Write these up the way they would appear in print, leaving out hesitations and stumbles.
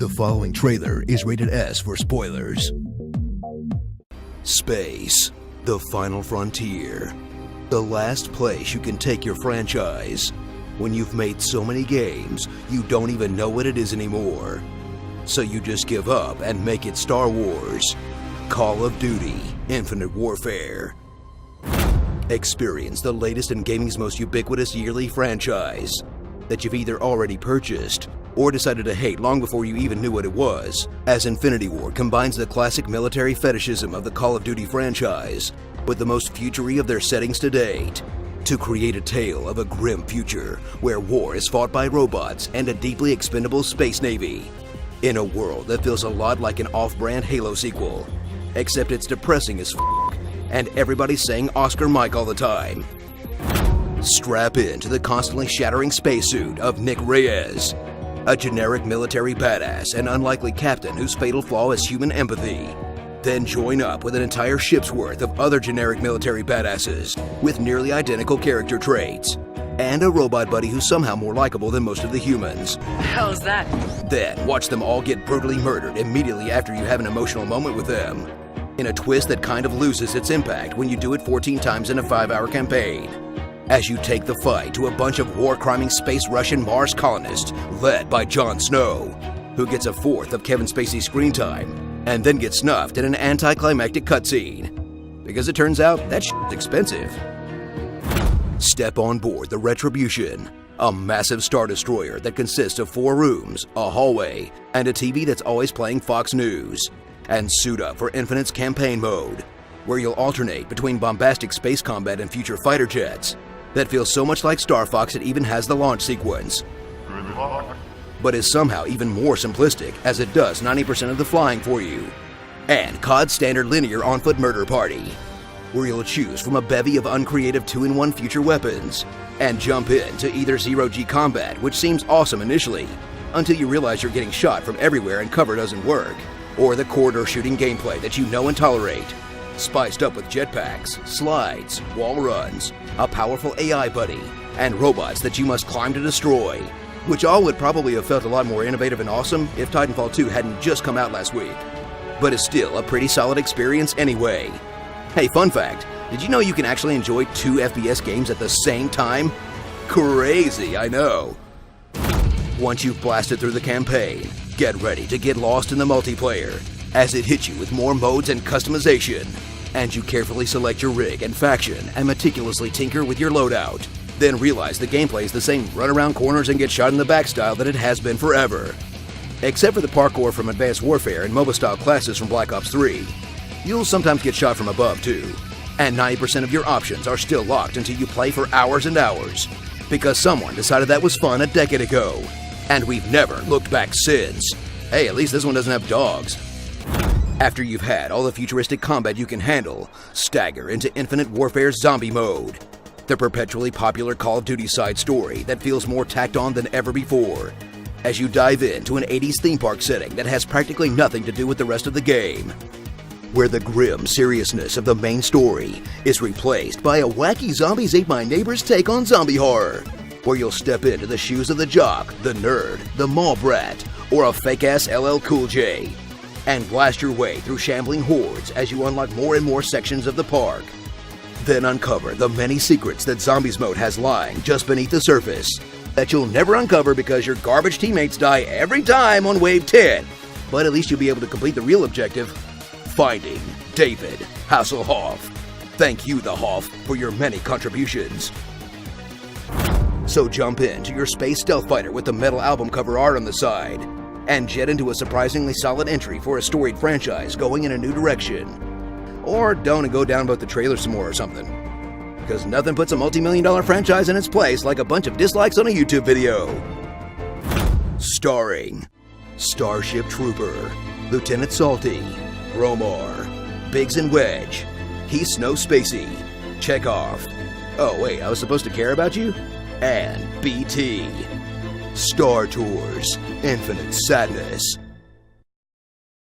The following trailer is rated S for spoilers. Space, the final frontier. The last place you can take your franchise. When you've made so many games, you don't even know what it is anymore. So you just give up and make it Star Wars. Call of Duty, Infinite Warfare. Experience the latest in gaming's most ubiquitous yearly franchise that you've either already purchased or decided to hate long before you even knew what it was, as Infinity Ward combines the classic military fetishism of the Call of Duty franchise with the most futury of their settings to date, to create a tale of a grim future where war is fought by robots and a deeply expendable space navy, in a world that feels a lot like an off-brand Halo sequel, except it's depressing as f***, and everybody's saying Oscar Mike all the time. Strap in to the constantly shattering spacesuit of Nick Reyes, a generic military badass and unlikely captain whose fatal flaw is human empathy. Then join up with an entire ship's worth of other generic military badasses with nearly identical character traits, and a robot buddy who's somehow more likable than most of the humans. How's that? Then watch them all get brutally murdered immediately after you have an emotional moment with them, in a twist that kind of loses its impact when you do it 14 times in a 5-hour campaign, as you take the fight to a bunch of war-criming space Russian Mars colonists led by Jon Snow, who gets a fourth of Kevin Spacey's screen time and then gets snuffed in an anticlimactic cutscene, because it turns out that shit's expensive. Step on board the Retribution, a massive star destroyer that consists of 4 rooms, a hallway, and a TV that's always playing Fox News, and suit up for Infinite's campaign mode, where you'll alternate between bombastic space combat and future fighter jets that feels so much like Star Fox it even has the launch sequence, but is somehow even more simplistic as it does 90% of the flying for you. And COD's standard linear on-foot murder party, where you'll choose from a bevy of uncreative 2-in-1 future weapons and jump into either zero-G combat, which seems awesome initially, until you realize you're getting shot from everywhere and cover doesn't work, or the corridor shooting gameplay that you know and tolerate, spiced up with jetpacks, slides, wall runs, a powerful AI buddy, and robots that you must climb to destroy, which all would probably have felt a lot more innovative and awesome if Titanfall 2 hadn't just come out last week, but is still a pretty solid experience anyway. Hey, fun fact, did you know you can actually enjoy 2 FPS games at the same time? Crazy, I know. Once you've blasted through the campaign, get ready to get lost in the multiplayer, as it hits you with more modes and customization, and you carefully select your rig and faction and meticulously tinker with your loadout, then realize the gameplay is the same run around corners and get shot in the back style that it has been forever. Except for the parkour from Advanced Warfare and MOBA style classes from Black Ops 3, you'll sometimes get shot from above too, and 90% of your options are still locked until you play for hours and hours, because someone decided that was fun a decade ago, and we've never looked back since. Hey, at least this one doesn't have dogs. After you've had all the futuristic combat you can handle, stagger into Infinite Warfare's zombie mode, the perpetually popular Call of Duty side story that feels more tacked on than ever before, as you dive into an 80s theme park setting that has practically nothing to do with the rest of the game, where the grim seriousness of the main story is replaced by a wacky Zombies Ate My Neighbor's take on zombie horror, where you'll step into the shoes of the jock, the nerd, the mall brat, or a fake-ass LL Cool J, and blast your way through shambling hordes as you unlock more and more sections of the park. Then uncover the many secrets that Zombies Mode has lying just beneath the surface that you'll never uncover because your garbage teammates die every time on Wave 10. But at least you'll be able to complete the real objective, finding David Hasselhoff. Thank you, the Hoff, for your many contributions. So jump into your space stealth fighter with the metal album cover art on the side, and jet into a surprisingly solid entry for a storied franchise going in a new direction. Or don't and go down about the trailer some more or something, because nothing puts a multi-million-dollar franchise in its place like a bunch of dislikes on a YouTube video. Starring Starship Trooper, Lieutenant Salty, Romar, Biggs and Wedge, He's Snow Spacey, Chekhov, oh wait, I was supposed to care about you? And BT. Star Tours, Infinite Sadness.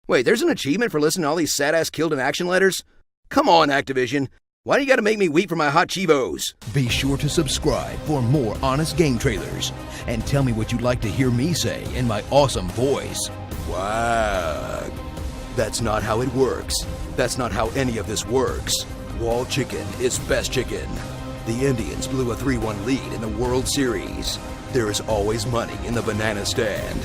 Wait, there's an achievement for listening to all these sad-ass killed in action letters? Come on, Activision. Why do you gotta make me weep for my hot Chivos? Be sure to subscribe for more honest game trailers, and tell me what you'd like to hear me say in my awesome voice. Wow. That's not how it works. That's not how any of this works. Wall chicken is best chicken. The Indians blew a 3-1 lead in the World Series. There is always money in the banana stand.